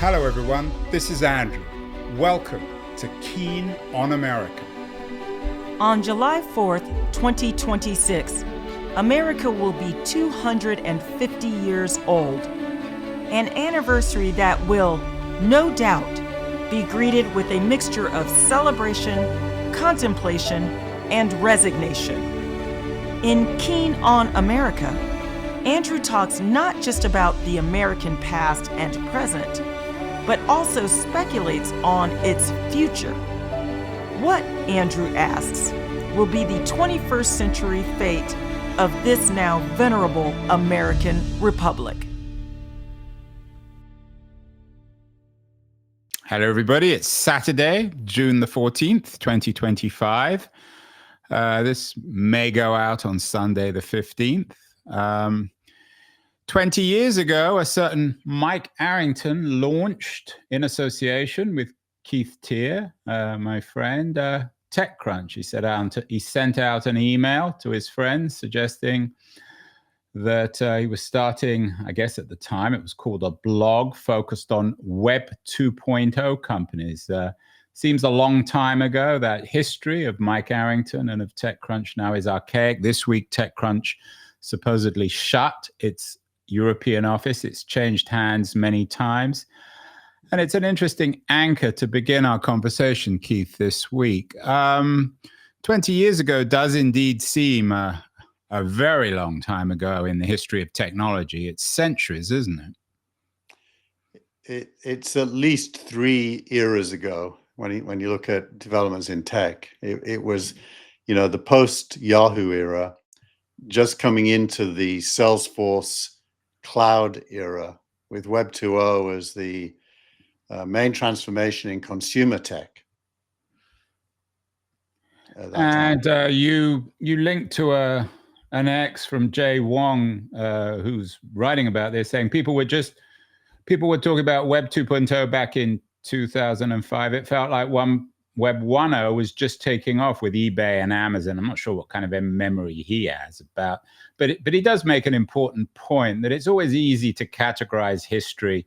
Hello everyone, this is Andrew. Welcome to Keen on America. On July 4th, 2026, America will be 250 years old. An anniversary that will, no doubt, be greeted with a mixture of celebration, contemplation, and resignation. In Keen on America, Andrew talks not just about the American past and present, but also speculates on its future. What, Andrew asks, will be the 21st century fate of this now venerable American republic? Hello everybody, it's Saturday, June the 14th, 2025. This may go out on Sunday the 15th. 20 years ago, a certain Mike Arrington launched, in association with Keith Teare, my friend, TechCrunch. He sent out an email to his friends suggesting that he was starting, I guess at the time, it was called a blog focused on Web 2.0 companies. Seems a long time ago. That history of Mike Arrington and of TechCrunch now is archaic. This week, TechCrunch supposedly shut its European office. It's changed hands many times. And it's an interesting anchor to begin our conversation, Keith, this week. 20 years ago does indeed seem a very long time ago in the history of technology. It's centuries, isn't it? It's at least 3 eras ago when you look at developments in tech. It was, the post-Yahoo era, just coming into the Salesforce cloud era with Web 2.0 as the main transformation in consumer tech. And you linked to an ex from Jay Wong who's writing about this, saying people were talking about Web 2.0 back in 2005. It felt like Web 1.0 was just taking off with eBay and Amazon. I'm not sure what kind of a memory he has about, but he does make an important point that it's always easy to categorize history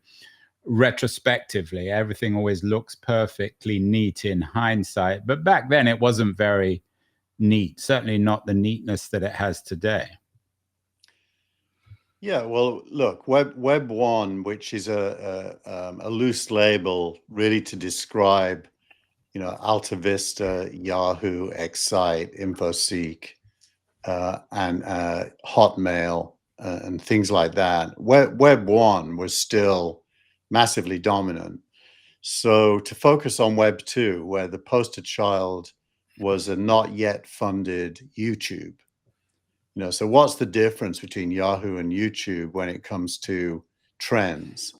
retrospectively. Everything always looks perfectly neat in hindsight, but back then it wasn't very neat, certainly not the neatness that it has today. Yeah, well, look, Web 1, which is a loose label really to describe Alta Vista, Yahoo, Excite, InfoSeek, and Hotmail, and things like that. Web 1 was still massively dominant. So to focus on Web 2, where the poster child was a not yet funded YouTube. So what's the difference between Yahoo and YouTube when it comes to trends?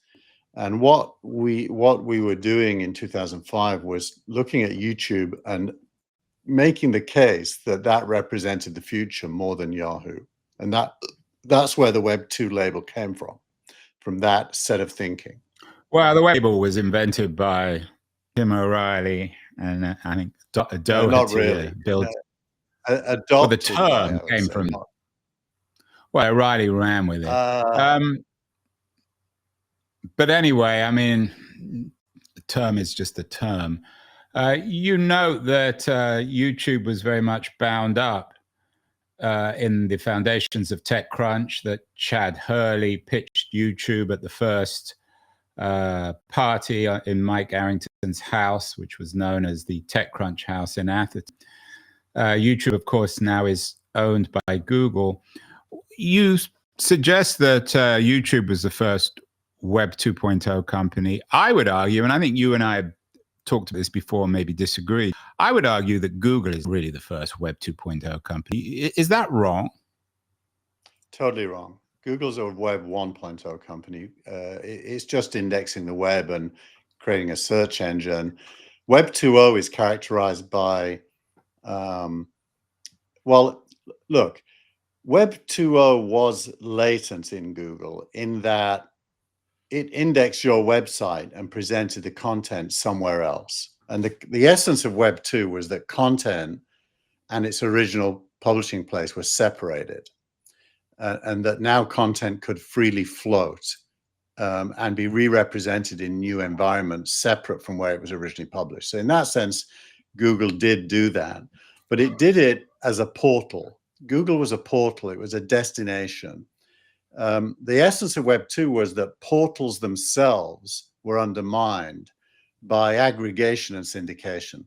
And what we were doing in 2005 was looking at YouTube and making the case that represented the future more than Yahoo. And that's where the Web 2 label came from that set of thinking. Well, the label was invented by Tim O'Reilly and I think Doherty. Not really. Well, the term came from. Well, O'Reilly ran with it. But anyway, I mean, the term is just a term. You note that YouTube was very much bound up in the foundations of TechCrunch, that Chad Hurley pitched YouTube at the first party in Mike Arrington's house, which was known as the TechCrunch house in Athens. YouTube, of course, now is owned by Google. You suggest that YouTube was the first Web 2.0 company. I would argue, and I think you and I have talked about this before, maybe disagree. I would argue that Google is really the first Web 2.0 company. Is that wrong? Totally wrong. Google's a Web 1.0 company. It's just indexing the web and creating a search engine. Web 2.0 is characterized by, look, Web 2.0 was latent in Google in that it indexed your website and presented the content somewhere else. And the essence of Web 2 was that content and its original publishing place were separated, and that now content could freely float and be re-represented in new environments separate from where it was originally published. So in that sense, Google did do that, but it did it as a portal. Google was a portal. It was a destination. The essence of Web 2 was that portals themselves were undermined by aggregation and syndication.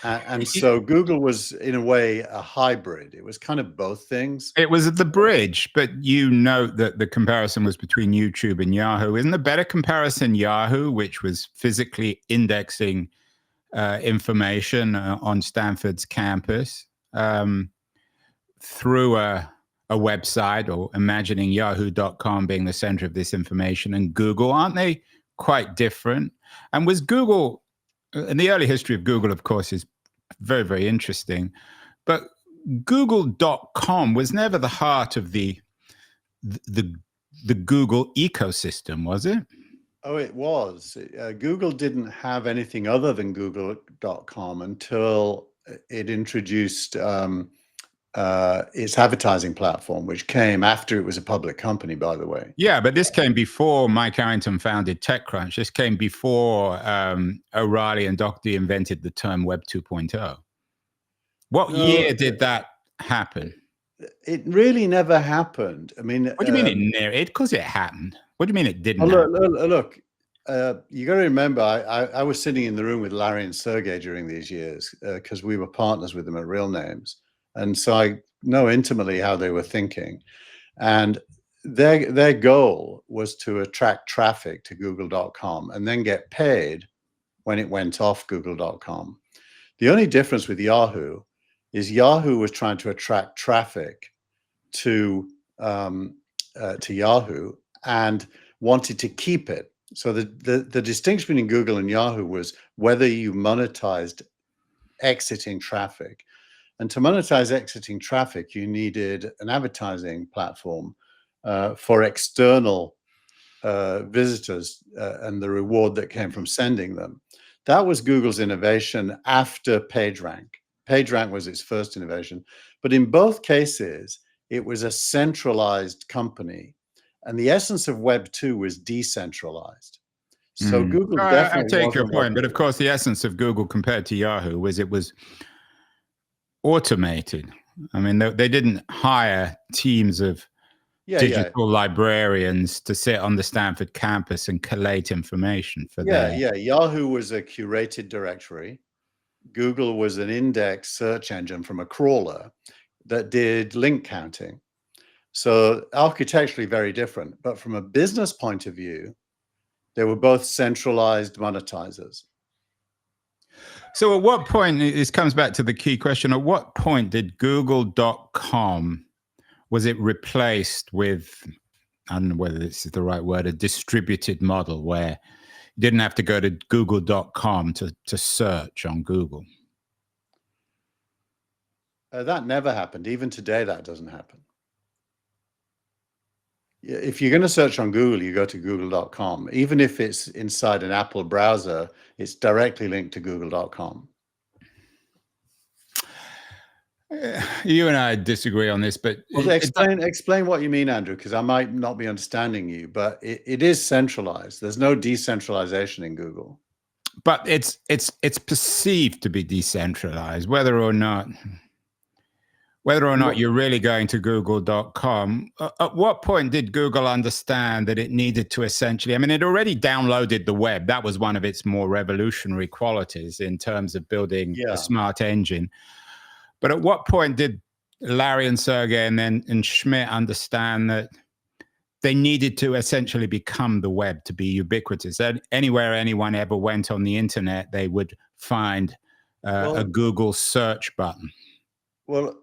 And so Google was, in a way, a hybrid. It was kind of both things. It was at the bridge, but you note that the comparison was between YouTube and Yahoo. Isn't the better comparison Yahoo, which was physically indexing information on Stanford's campus through a website, or imagining yahoo.com being the center of this information, and Google? Aren't they quite different? And was Google, and the early history of Google, of course, is very, very interesting, but Google.com was never the heart of the Google ecosystem, was it? Oh, it was. Google didn't have anything other than Google.com until it introduced its advertising platform, which came after it was a public company, by the way. Yeah, but this came before Mike Arrington founded TechCrunch. This came before O'Reilly and Doherty invented the term Web 2.0. What year did that happen? It really never happened. I mean, what do you mean it never? Because it happened. What do you mean it didn't? Look, you got to remember, I was sitting in the room with Larry and Sergey during these years because we were partners with them at Real Names. And so I know intimately how they were thinking. And their goal was to attract traffic to Google.com and then get paid when it went off Google.com. The only difference with Yahoo is Yahoo was trying to attract traffic to Yahoo and wanted to keep it. So the distinction between Google and Yahoo was whether you monetized exiting traffic. And to monetize exiting traffic, you needed an advertising platform for external visitors and the reward that came from sending them. That was Google's innovation after PageRank. PageRank was its first innovation. But in both cases, it was a centralized company. And the essence of Web 2 was decentralized. So Google definitely... I take your point, but of course, the essence of Google compared to Yahoo was it was automated. I mean, they didn't hire teams of digital librarians to sit on the Stanford campus and collate information for them. Yahoo was a curated directory. Google was an index search engine from a crawler that did link counting. So architecturally very different, but from a business point of view, they were both centralized monetizers. So at what point, this comes back to the key question, at what point did Google.com, was it replaced with, I don't know whether this is the right word, a distributed model where you didn't have to go to Google.com to search on Google? That never happened. Even today, that doesn't happen. If you're going to search on Google, you go to Google.com. Even if it's inside an Apple browser, it's directly linked to Google.com. You and I disagree on this, but... Well, explain what you mean, Andrew, because I might not be understanding you, but it is centralized. There's no decentralization in Google. But it's perceived to be decentralized, whether or not you're really going to Google.com. At what point did Google understand that it needed to essentially, I mean, it already downloaded the web. That was one of its more revolutionary qualities in terms of building a smart engine. But at what point did Larry and Sergey and Schmidt understand that they needed to essentially become the web to be ubiquitous? That anywhere anyone ever went on the internet, they would find a Google search button. Well,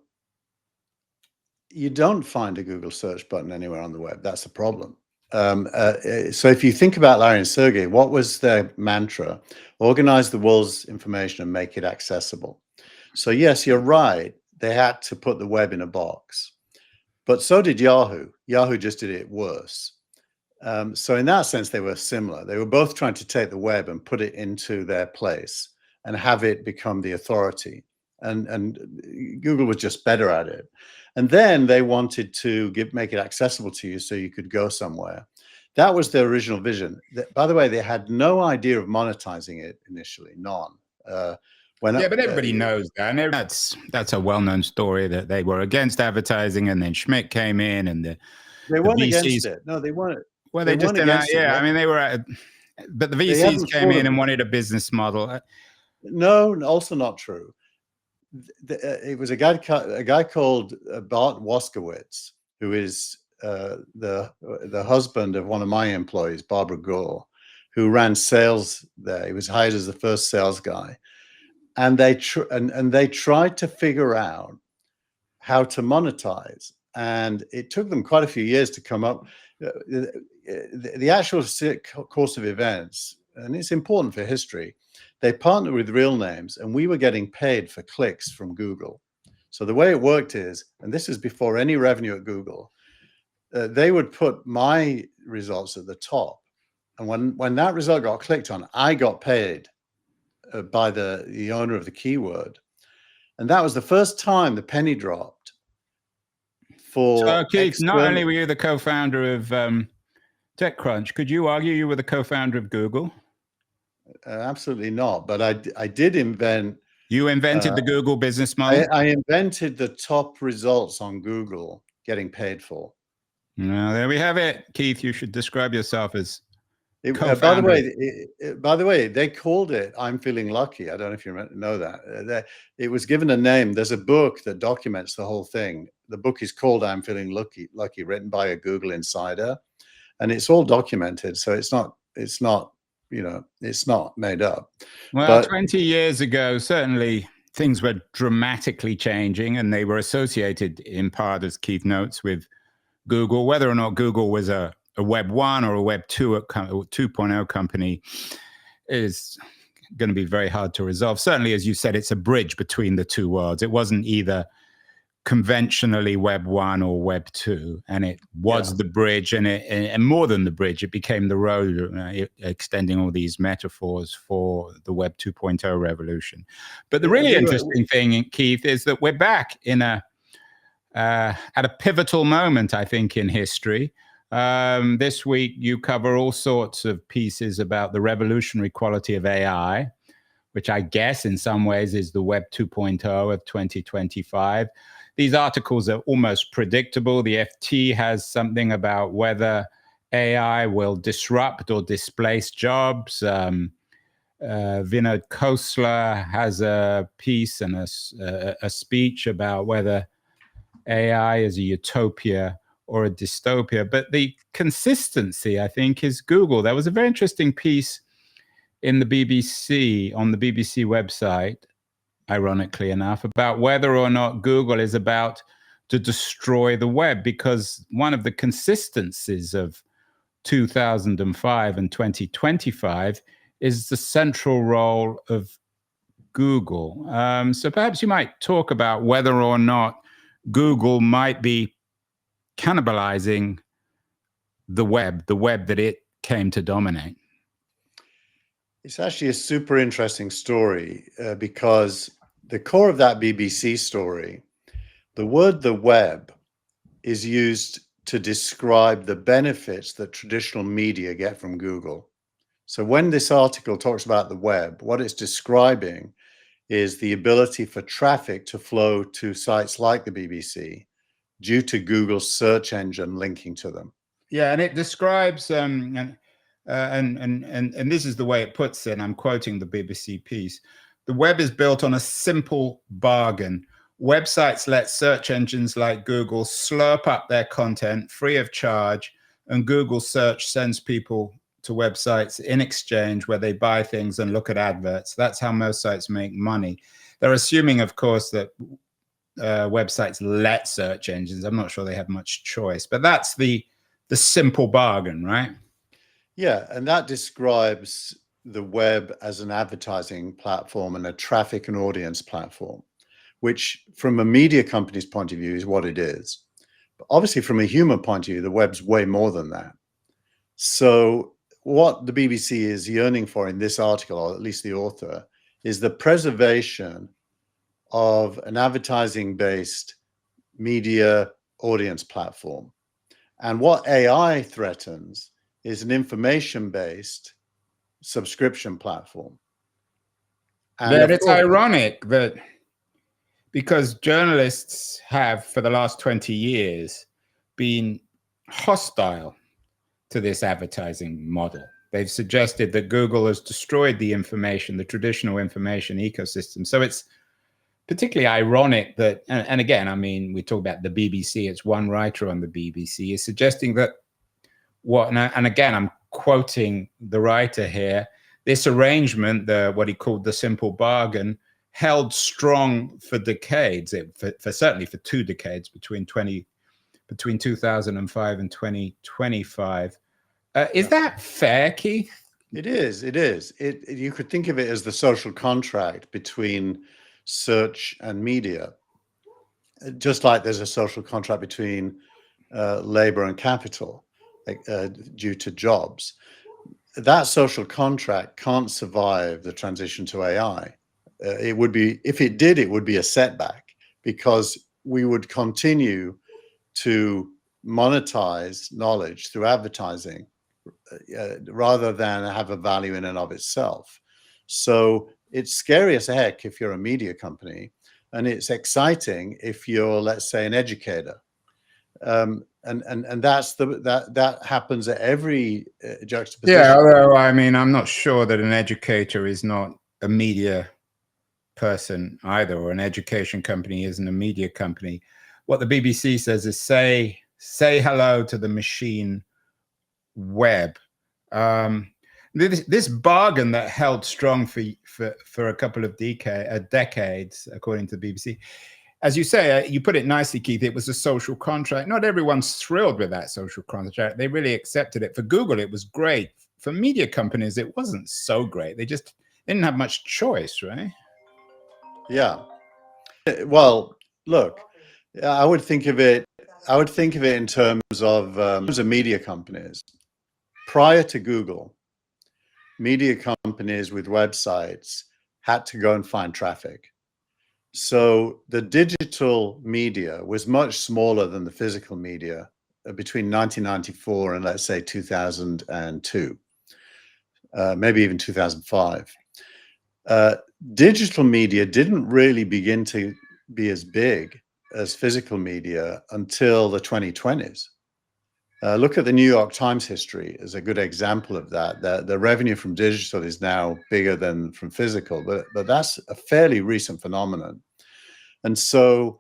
you don't find a Google search button anywhere on the web. That's the problem. So if you think about Larry and Sergey, what was their mantra? Organize the world's information and make it accessible. So yes, you're right. They had to put the web in a box, but so did Yahoo. Yahoo just did it worse. So in that sense, they were similar. They were both trying to take the web and put it into their place and have it become the authority. And Google was just better at it. And then they wanted to make it accessible to you so you could go somewhere. That was their original vision. By the way, they had no idea of monetizing it initially, none. But everybody knows that, and that's a well-known story that they were against advertising, and then Schmidt came in, and they weren't VCs, against it. No, they weren't. Well, they just didn't. Yeah, I mean, they were, but the VCs came in and wanted a business model. No, also not true. It was a guy called Bart Waskowitz, who is the husband of one of my employees, Barbara Gore, who ran sales there. He was hired as the first sales guy, and they tried to figure out how to monetize, and it took them quite a few years to come up. The actual course of events, and it's important for history, they partnered with real names, and we were getting paid for clicks from Google. So the way it worked is, and this is before any revenue at Google, they would put my results at the top. And when that result got clicked on, I got paid by the owner of the keyword. And that was the first time the penny dropped. So, Keith, not only were you the co-founder of TechCrunch, could you argue you were the co-founder of Google? Absolutely not. But I did invent. You invented the Google business model? I invented the top results on Google getting paid for. Well, there we have it. Keith, you should describe yourself as by the way, they called it "I'm Feeling Lucky." I don't know if you know that. It was given a name. There's a book that documents the whole thing. The book is called "I'm Feeling Lucky," written by a Google insider, and it's all documented. So it's not made up. Well, but 20 years ago, certainly things were dramatically changing, and they were associated in part, as Keith notes, with Google. Whether or not Google was a Web 1 or a Web 2.0 company is going to be very hard to resolve. Certainly, as you said, it's a bridge between the two worlds. It wasn't either conventionally Web 1 or Web 2, and it was the bridge, and more than the bridge, it became the road, extending all these metaphors for the Web 2.0 revolution. But the really interesting thing, Keith, is that we're back in at a pivotal moment, I think, in history. This week, you cover all sorts of pieces about the revolutionary quality of AI, which I guess in some ways is the Web 2.0 of 2025. These articles are almost predictable. The FT has something about whether AI will disrupt or displace jobs. Vinod Khosla has a piece and a speech about whether AI is a utopia or a dystopia. But the consistency, I think, is Google. There was a very interesting piece in the BBC, on the BBC website, ironically enough, about whether or not Google is about to destroy the web, because one of the consistencies of 2005 and 2025 is the central role of Google. So perhaps you might talk about whether or not Google might be cannibalizing the web that it came to dominate. It's actually a super interesting story because the core of that BBC story, the word "the web" is used to describe the benefits that traditional media get from Google. So when this article talks about the web, what it's describing is the ability for traffic to flow to sites like the BBC due to Google's search engine linking to them. Yeah, and it describes, and this is the way it puts it, and I'm quoting the BBC piece: the web is built on a simple bargain. Websites let search engines like Google slurp up their content free of charge, and Google search sends people to websites in exchange where they buy things and look at adverts. That's how most sites make money. They're assuming, of course, that websites let search engines. I'm not sure they have much choice, but that's the simple bargain, right? Yeah, and that describes the web as an advertising platform and a traffic and audience platform, which from a media company's point of view is what it is. But obviously from a human point of view, the web's way more than that. So what the BBC is yearning for in this article, or at least the author, is the preservation of an advertising-based media audience platform. And what AI threatens is an information-based subscription platform. And But it's ironic that because journalists have, for the last 20 years, been hostile to this advertising model. They've suggested that Google has destroyed the information, the traditional information ecosystem. So it's particularly ironic that, and again, I mean, we talk about the BBC, it's one writer on the BBC is suggesting that and again, I'm quoting the writer here, this arrangement, what he called the simple bargain, held strong for decades, certainly for 2 decades, between 2005 and 2025. Is that fair, Keith? It is. You could think of it as the social contract between search and media, just like there's a social contract between labor and capital due to jobs. That social contract can't survive the transition to AI. It would be, if it did, it would be a setback, because we would continue to monetize knowledge through advertising rather than have a value in and of itself. So it's scary as heck if you're a media company, and it's exciting if you're, let's say, an educator. And that happens at every juxtaposition. Yeah, although I mean, I'm not sure that an educator is not a media person either, or an education company isn't a media company. What the BBC says is say hello to the machine web. This bargain that held strong for a couple of decades, according to the BBC. As you say, you put it nicely, Keith, it was a social contract. Not everyone's thrilled with that social contract. They really accepted it. For Google, it was great. For media companies, it wasn't so great. They just didn't have much choice, right? Yeah. Well, look, I would think of it in terms of media companies. Prior to Google, media companies with websites had to go and find traffic. So the digital media was much smaller than the physical media between 1994 and, let's say, 2002, maybe even 2005. Digital media didn't really begin to be as big as physical media until the 2020s. Look at the New York Times history as a good example of that. The revenue from digital is now bigger than from physical, but that's a fairly recent phenomenon. And so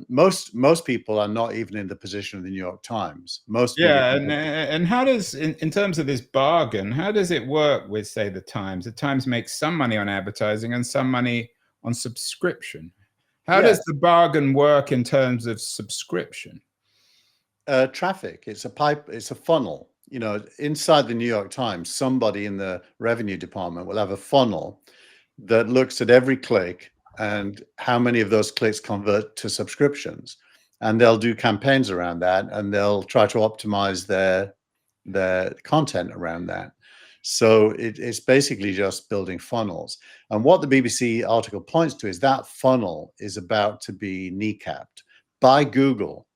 most people are not even in the position of the New York Times. And how does, in terms of this bargain, how does it work with, say, the Times? The Times makes some money on advertising and some money on subscription. How does the bargain work in terms of subscription? Traffic. It's a funnel. You know, inside the New York Times, somebody in the revenue department will have a funnel that looks at every click and how many of those clicks convert to subscriptions. And they'll do campaigns around that, and they'll try to optimize their content around that. So it's basically just building funnels. And what the BBC article points to is that funnel is about to be kneecapped by Google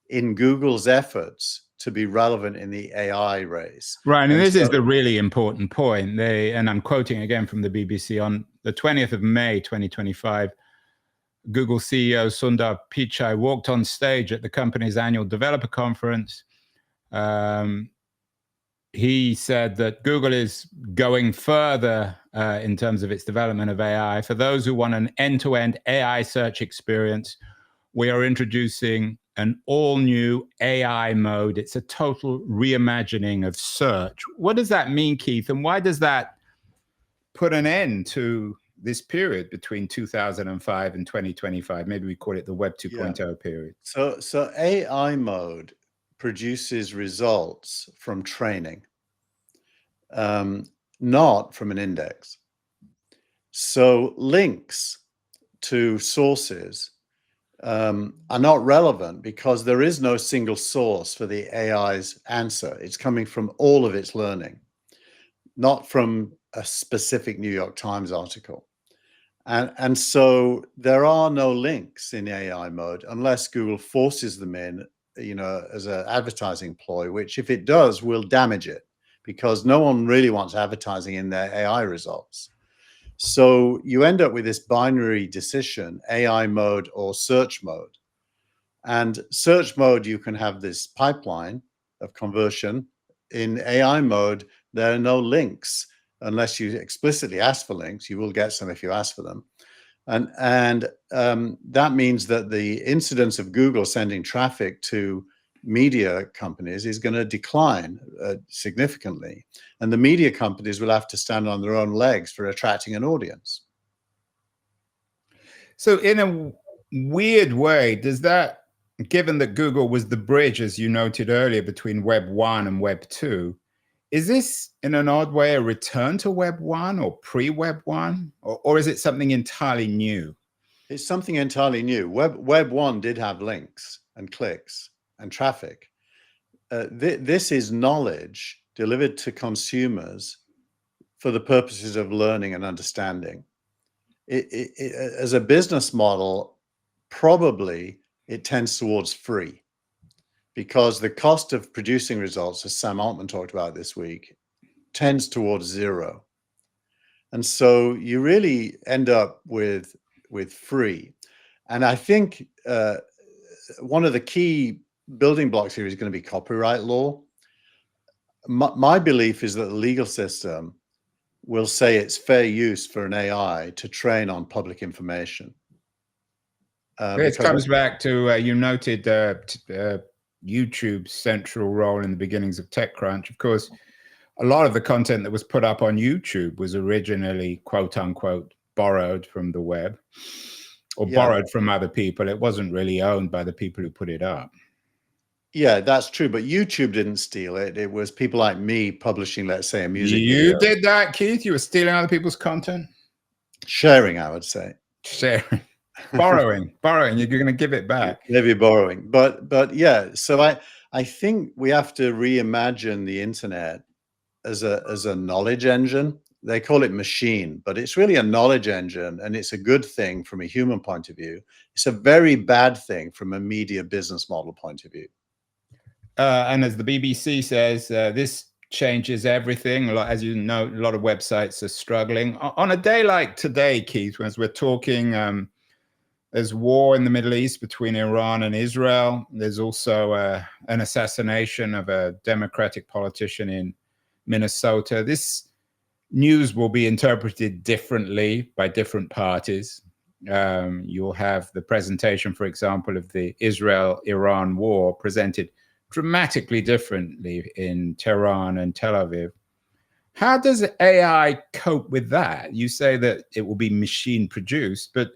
in Google's efforts to be relevant in the AI race. Right, and this is the really important point. And I'm quoting again from the BBC, on the 20th of May, 2025, Google CEO Sundar Pichai walked on stage at the company's annual developer conference. He said that Google is going further in terms of its development of AI. For those who want an end-to-end AI search experience, we are introducing an all-new AI mode. It's a total reimagining of search. What does that mean, Keith? And why does that put an end to this period between 2005 and 2025? Maybe we call it the Web 2.0 period. So AI mode produces results from training, not from an index. So links to sources are not relevant because there is no single source for the AI's answer. It's coming from all of its learning, not from a specific New York Times article. And so there are no links in AI mode unless Google forces them in as an advertising ploy, which if it does, will damage it, because no one really wants advertising in their AI results. So you end up with this binary decision, AI mode or search mode. And search mode, you can have this pipeline of conversion. In AI mode, there are no links unless you explicitly ask for links. You will get some if you ask for them. And that means that the incidence of Google sending traffic to media companies is going to decline significantly. And the media companies will have to stand on their own legs for attracting an audience. So in a weird way, does that, given that Google was the bridge, as you noted earlier, between Web 1 and Web 2, is this, in an odd way, a return to Web 1 or pre-Web 1? Or is it something entirely new? It's something entirely new. Web 1 did have links and clicks and traffic. This is knowledge delivered to consumers for the purposes of learning and understanding. As a business model, probably it tends towards free, because the cost of producing results, as Sam Altman talked about this week, tends towards zero. And so you really end up with free. And I think one of the key building blocks here is going to be copyright law. My belief is that the legal system will say it's fair use for an AI to train on public information. This comes back to, you noted YouTube's central role in the beginnings of TechCrunch. Of course, a lot of the content that was put up on YouTube was originally, quote unquote, borrowed from the web, or borrowed from other people. It wasn't really owned by the people who put it up. Yeah, that's true. But YouTube didn't steal it. It was people like me publishing, let's say, a music video. You did that, Keith? You were stealing other people's content? Sharing, I would say. Sharing. Borrowing. You're going to give it back. Maybe borrowing. But yeah, so I think we have to reimagine the internet as a knowledge engine. They call it machine, but it's really a knowledge engine, and it's a good thing from a human point of view. It's a very bad thing from a media business model point of view. And as the BBC says, this changes everything. As you know, a lot of websites are struggling. On a day like today, Keith, as we're talking, there's war in the Middle East between Iran and Israel. There's also an assassination of a Democratic politician in Minnesota. This news will be interpreted differently by different parties. You'll have the presentation, for example, of the Israel-Iran war presented dramatically differently in Tehran and Tel Aviv. How does AI cope with that? You say that it will be machine produced, but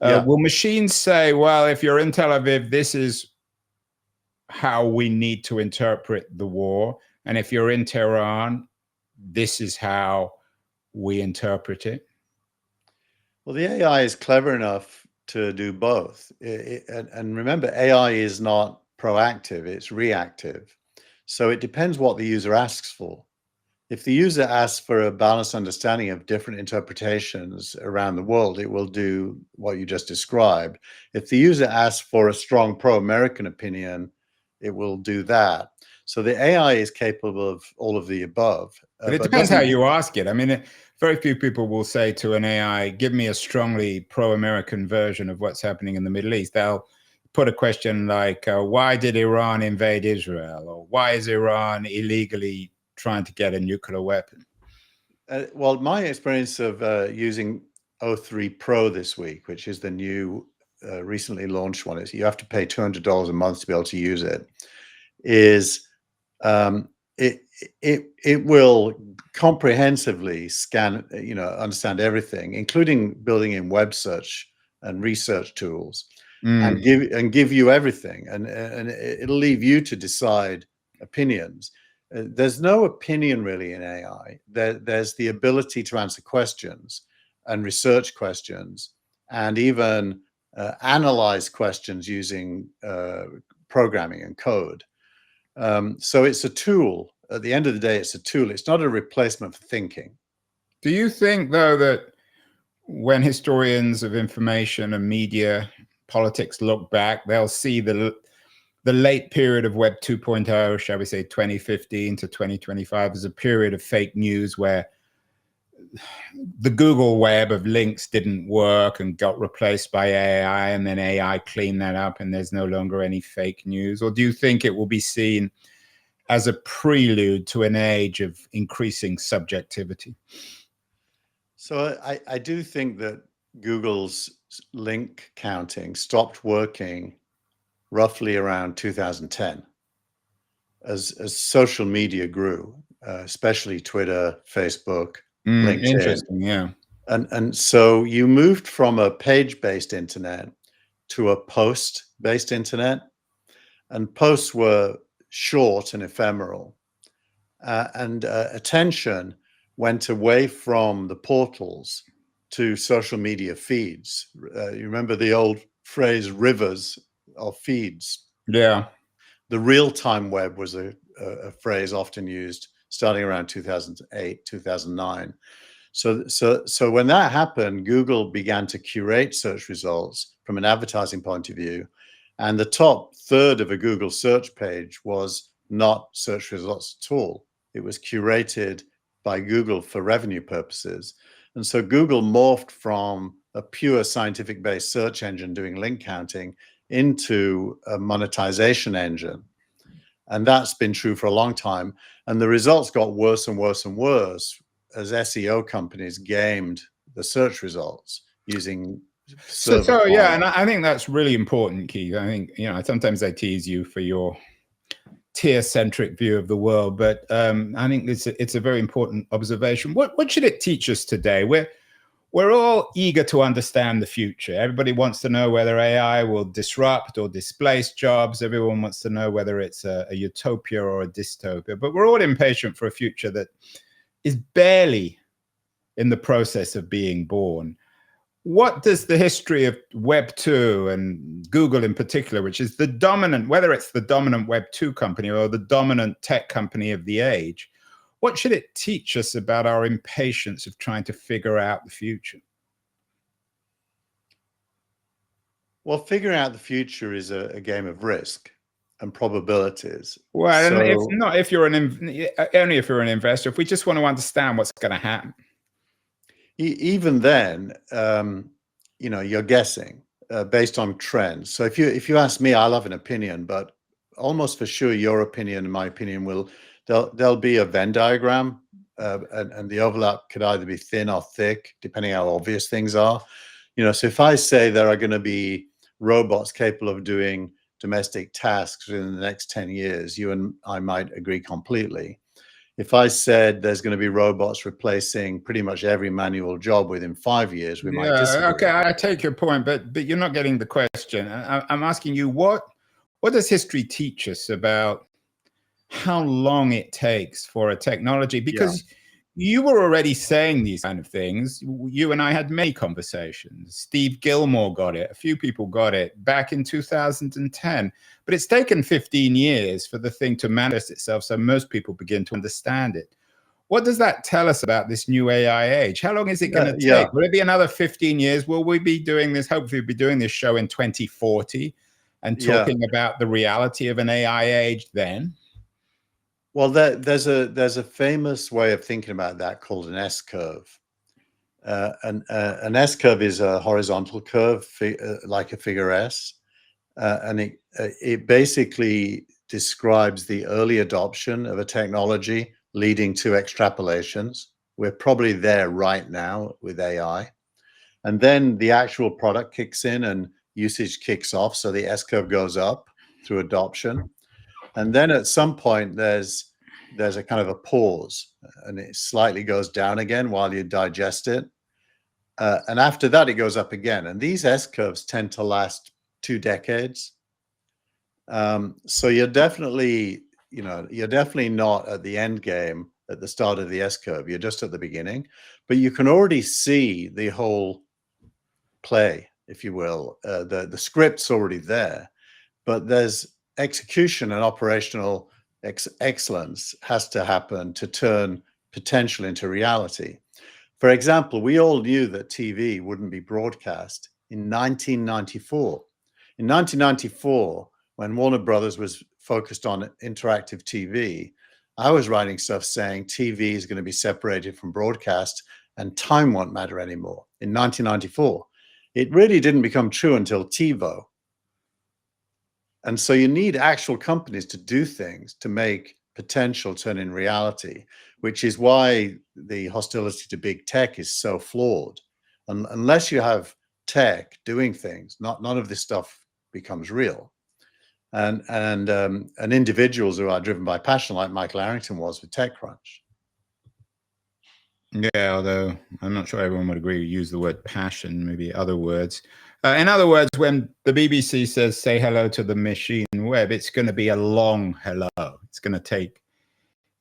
will machines say, well, if you're in Tel Aviv, this is how we need to interpret the war, and if you're in Tehran, this is how we interpret it? Well, the AI is clever enough to do both. And remember, AI is not proactive, it's reactive. So it depends what the user asks for. If the user asks for a balanced understanding of different interpretations around the world, it will do what you just described. If the user asks for a strong pro-American opinion, it will do that. So the AI is capable of all of the above. But it depends how you ask it. I mean, very few people will say to an AI, give me a strongly pro-American version of what's happening in the Middle East. They'll put a question like, why did Iran invade Israel? Or why is Iran illegally trying to get a nuclear weapon? Well, my experience of using O3 Pro this week, which is the new recently launched one, is you have to pay $200 a month to be able to use it, is it will comprehensively scan, understand everything, including building in web search and research tools, and give you everything, and it'll leave you to decide opinions. There's no opinion really in AI. There's the ability to answer questions and research questions, and even analyze questions using programming and code. So it's a tool. At the end of the day, it's a tool. It's not a replacement for thinking. Do you think, though, that when historians of information and media politics look back, they'll see the the late period of Web 2.0, shall we say 2015 to 2025, is a period of fake news where the Google web of links didn't work and got replaced by AI, and then AI cleaned that up and there's no longer any fake news? Or do you think it will be seen as a prelude to an age of increasing subjectivity? So I do think that Google's link counting stopped working roughly around 2010 as social media grew, especially Twitter, Facebook, LinkedIn. Interesting, yeah. And so you moved from a page-based internet to a post-based internet, and posts were short and ephemeral, and attention went away from the portals to social media feeds. You remember the old phrase, rivers of feeds? Yeah. The real-time web was a phrase often used starting around 2008, 2009. So when that happened, Google began to curate search results from an advertising point of view. And the top third of a Google search page was not search results at all. It was curated by Google for revenue purposes. And so Google morphed from a pure scientific-based search engine doing link counting into a monetization engine. And that's been true for a long time. And the results got worse and worse and worse as SEO companies gamed the search results using so yeah, and I think that's really important, Keith. I think, sometimes I tease you for your tier-centric view of the world, but I think it's a very important observation. What should it teach us today? We're all eager to understand the future. Everybody wants to know whether AI will disrupt or displace jobs. Everyone wants to know whether it's a utopia or a dystopia. But we're all impatient for a future that is barely in the process of being born. What does the history of Web 2 and Google in particular, which is the dominant, whether it's the dominant Web 2 company or the dominant tech company of the age, what should it teach us about our impatience of trying to figure out the future? Well, figuring out the future is a game of risk and probabilities. Well, so, and only if you're an investor, if we just want to understand what's going to happen. Even then, you're guessing based on trends. So if you ask me, I'll have an opinion, but almost for sure your opinion and my opinion there'll be a Venn diagram, and the overlap could either be thin or thick, depending how obvious things are. So if I say there are going to be robots capable of doing domestic tasks within the next 10 years, you and I might agree completely. If I said there's going to be robots replacing pretty much every manual job within 5 years, we might disagree. Okay, I take your point, but you're not getting the question. I'm asking you, what does history teach us about how long it takes for a technology? Because you were already saying these kind of things. You and I had many conversations. Steve Gilmore got it. A few people got it back in 2010. But it's taken 15 years for the thing to manifest itself, so most people begin to understand it. What does that tell us about this new AI age? How long is it going to take? Yeah. Will it be another 15 years? Will we be doing this? Hopefully we'll be doing this show in 2040 and talking about the reality of an AI age then. Well, there's a famous way of thinking about that called an S-curve. An S-curve is a horizontal curve, like a figure S, and it basically describes the early adoption of a technology leading to extrapolations. We're probably there right now with AI, and then the actual product kicks in and usage kicks off. So the S-curve goes up through adoption. And then at some point, there's a kind of a pause, and it slightly goes down again while you digest it. And after that, it goes up again. And these S-curves tend to last 2 decades. So you're definitely not at the end game at the start of the S-curve. You're just at the beginning. But you can already see the whole play, if you will. The script's already there. But there's execution and operational excellence has to happen to turn potential into reality. For example, we all knew that TV wouldn't be broadcast in 1994. In 1994, when Warner Brothers was focused on interactive TV, I was writing stuff saying TV is going to be separated from broadcast and time won't matter anymore in 1994. It really didn't become true until TiVo. And so you need actual companies to do things to make potential turn in reality, which is why the hostility to big tech is so flawed. Unless you have tech doing things, none of this stuff becomes real. And individuals who are driven by passion, like Michael Arrington was with TechCrunch. Yeah, although I'm not sure everyone would agree to use the word passion, maybe other words. In other words, when the BBC says, say hello to the machine web, it's going to be a long hello. It's going to take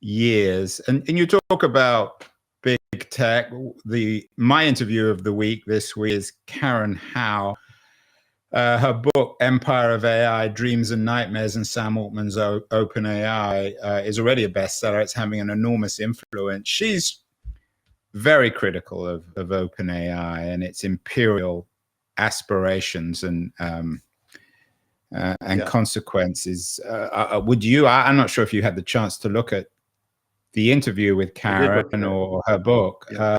years. And you talk about big tech. My interview of the week this week is Karen Howe. Her book, Empire of AI, Dreams and Nightmares, and Sam Altman's OpenAI is already a bestseller. It's having an enormous influence. She's very critical of OpenAI and its imperial aspirations and consequences. Would you? I'm not sure if you had the chance to look at the interview with Karen or her book. Yeah.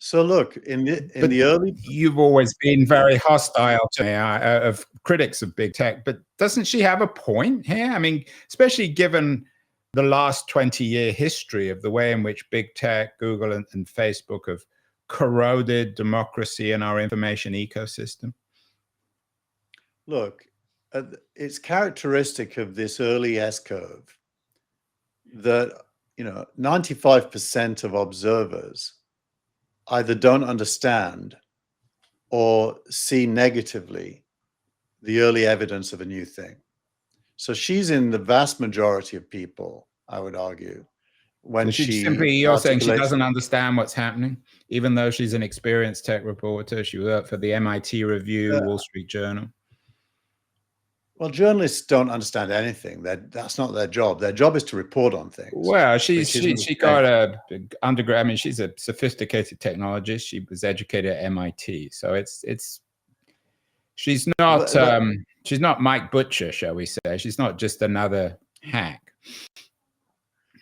So look, in the early, you've always been very hostile to AI, of critics of big tech, but doesn't she have a point here? I mean, especially given the last 20-year history of the way in which big tech, Google and Facebook have corroded democracy and our information ecosystem. Look, it's characteristic of this early S-curve that 95% of observers either don't understand or see negatively the early evidence of a new thing. So she's in the vast majority of people, I would argue, when so you're saying she doesn't understand what's happening, even though she's an experienced tech reporter. She worked for the MIT Review, Wall Street Journal. Well, journalists don't understand anything. That's not their job. Their job is to report on things. Well, she got a undergrad. I mean, she's a sophisticated technologist. She was educated at MIT, so she's not Mike Butcher, shall we say? She's not just another hack.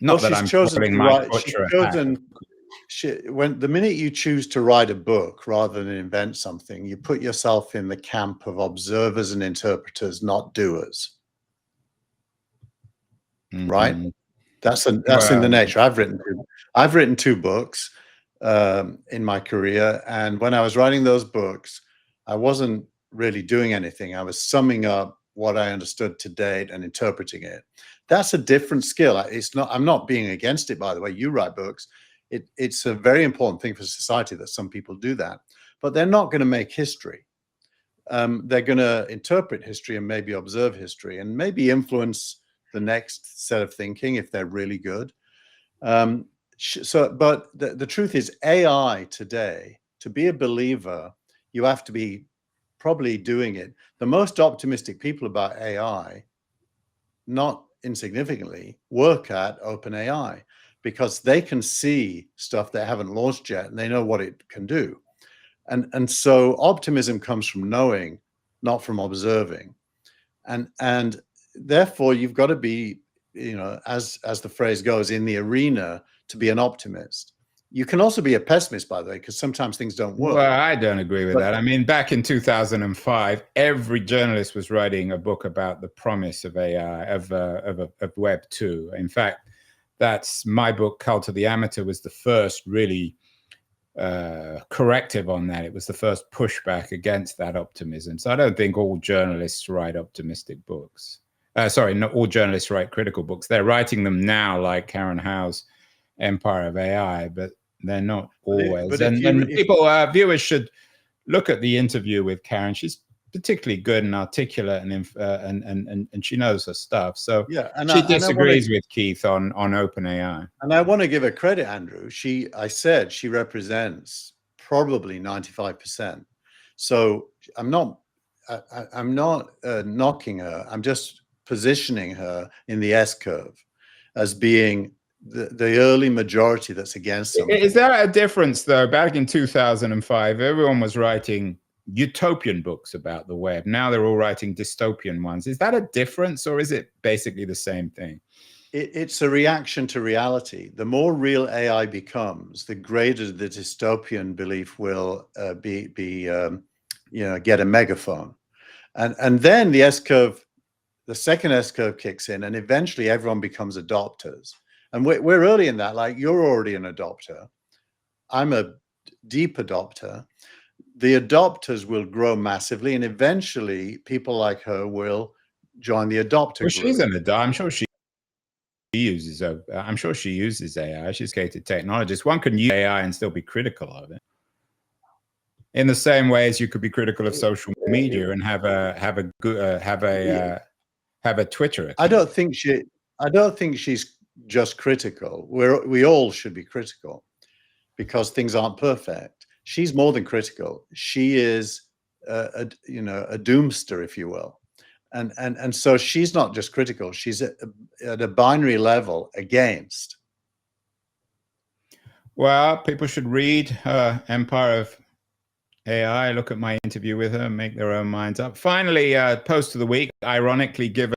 Not that I'm calling Mike Butcher a hack. When the minute you choose to write a book rather than invent something, you put yourself in the camp of observers and interpreters, not doers. Right? That's in the nature. I've written two books in my career, and when I was writing those books, I wasn't really doing anything. I was summing up what I understood to date and interpreting it. That's a different skill. I'm not being against it, by the way. You write books. It's a very important thing for society that some people do that, but they're not going to make history. They're going to interpret history and maybe observe history and maybe influence the next set of thinking if they're really good. But the truth is, AI today, to be a believer, you have to be probably doing it. The most optimistic people about AI, not insignificantly, work at OpenAI, because they can see stuff they haven't launched yet and they know what it can do. And so optimism comes from knowing, not from observing. And therefore you've got to be, as the phrase goes, in the arena to be an optimist. You can also be a pessimist, by the way, because sometimes things don't work. Well, I don't agree with that. I mean, back in 2005, every journalist was writing a book about the promise of AI, of Web 2. In fact, that's my book, Cult of the Amateur, was the first really corrective on that. It was the first pushback against that optimism. So I don't think all journalists write optimistic books. Sorry, not all journalists write critical books. They're writing them now, like Karen Howe's Empire of AI, but they're not always. Viewers should look at the interview with Karen. She's particularly good and articulate, and she knows her stuff. So she disagrees with Keith on OpenAI. And I want to give her credit, Andrew. I said she represents probably 95%. So I'm not knocking her. I'm just positioning her in the S curve as being the early majority that's against something. Is there a difference, though? Back in 2005, everyone was writing utopian books about the web. Now they're all writing dystopian ones. Is that a difference, or is it basically the same thing? It's a reaction to reality. The more real AI becomes, the greater the dystopian belief will get a megaphone, and then the S curve, the second S curve kicks in, and eventually everyone becomes adopters. And we're early in that. Like, you're already an adopter. I'm a deep adopter. The adopters will grow massively, and eventually people like her will join the adopter group. She's an adopter. I'm sure she uses AI. She's a educated technologist. One can use AI and still be critical of it, in the same way as you could be critical of social media and have a Twitter account. I don't think she's just critical. We all should be critical, because things aren't perfect. She's more than critical. She is a doomster, if you will. And so she's not just critical, she's at a binary level against. Well, people should read Empire of AI, look at my interview with her, make their own minds up. Finally, post of the week, ironically, given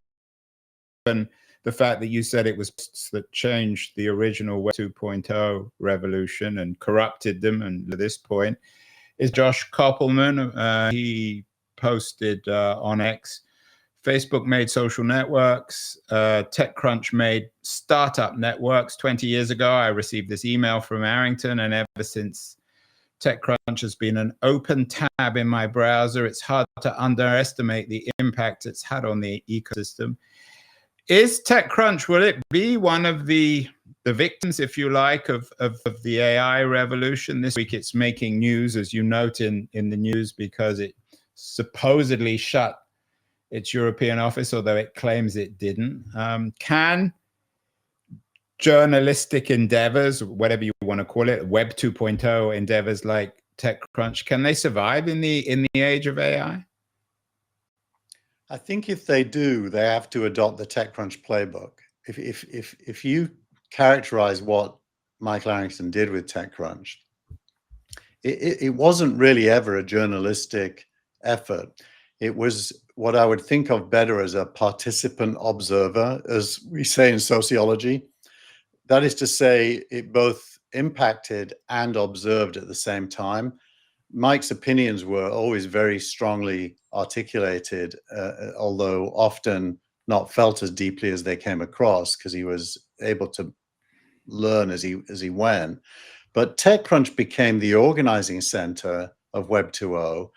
the fact that you said it was that changed the original Web 2.0 revolution and corrupted them, and at this point, is Josh Koppelman. He posted on X, Facebook made social networks, TechCrunch made startup networks. 20 years ago, I received this email from Arrington, and ever since, TechCrunch has been an open tab in my browser. It's hard to underestimate the impact it's had on the ecosystem. Is TechCrunch, will it be one of the victims, if you like, of the AI revolution? This week it's making news, as you note in the news, because it supposedly shut its European office, although it claims it didn't. Can journalistic endeavors, whatever you want to call it, Web 2.0 endeavors like TechCrunch, can they survive in the age of AI? I think if they do, they have to adopt the TechCrunch playbook. If you characterize what Michael Arrington did with TechCrunch, it wasn't really ever a journalistic effort. It was what I would think of better as a participant observer, as we say in sociology. That is to say, it both impacted and observed at the same time. Mike's opinions were always very strongly articulated, although often not felt as deeply as they came across, because he was able to learn as he went. But TechCrunch became the organizing center of Web 2.0.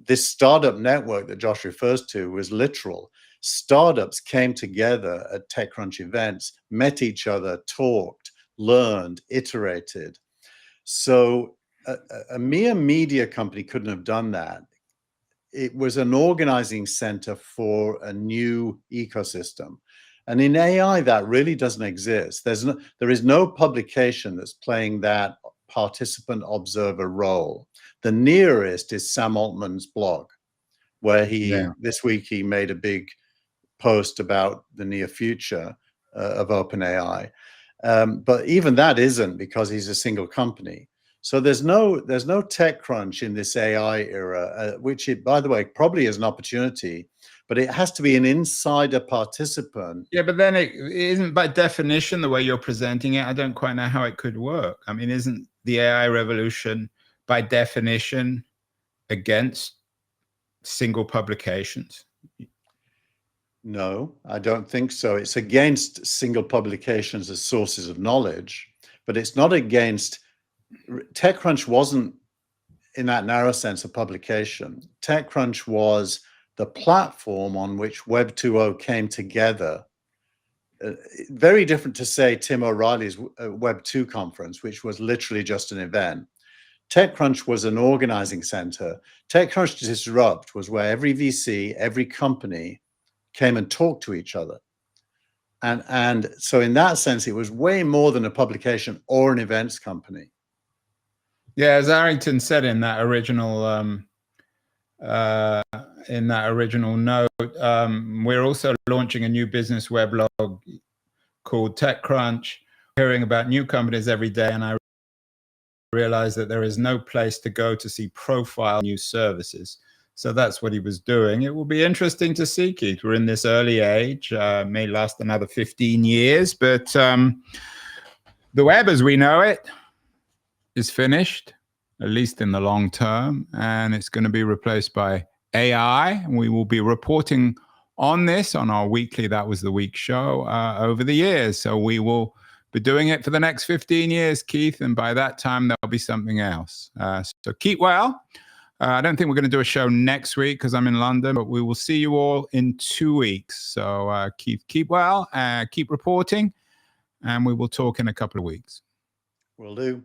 This startup network that Josh refers to was literal. Startups came together at TechCrunch events, met each other, talked, learned, iterated. So a mere media company couldn't have done that. It was an organizing center for a new ecosystem. And in AI, that really doesn't exist. There is no publication that's playing that participant observer role. The nearest is Sam Altman's blog, where this week he made a big post about the near future of OpenAI. But even that isn't, because he's a single company. So there's no TechCrunch in this AI era, which, by the way, probably is an opportunity, but it has to be an insider participant. Yeah, but then it isn't, by definition, the way you're presenting it, I don't quite know how it could work. I mean, isn't the AI revolution by definition against single publications? No, I don't think so. It's against single publications as sources of knowledge, but it's not against. TechCrunch wasn't, in that narrow sense, a publication. TechCrunch was the platform on which Web 2.0 came together. Very different to, say, Tim O'Reilly's Web 2 conference, which was literally just an event. TechCrunch was an organizing center. TechCrunch Disrupt was where every VC, every company came and talked to each other. And so in that sense, it was way more than a publication or an events company. Yeah, as Arrington said in that original note, we're also launching a new business weblog called TechCrunch. Hearing about new companies every day, and I realize that there is no place to go to see profile new services. So that's what he was doing. It will be interesting to see, Keith. We're in this early age, may last another 15 years, but the web as we know it is finished, at least in the long term, and it's going to be replaced by AI. And we will be reporting on this on our weekly That Was the Week show over the years. So we will be doing it for the next 15 years, Keith, and by that time there'll be something else. So keep well. I don't think we're going to do a show next week because I'm in London, but we will see you all in 2 weeks. So Keith, keep well, keep reporting, and we will talk in a couple of weeks. Will do.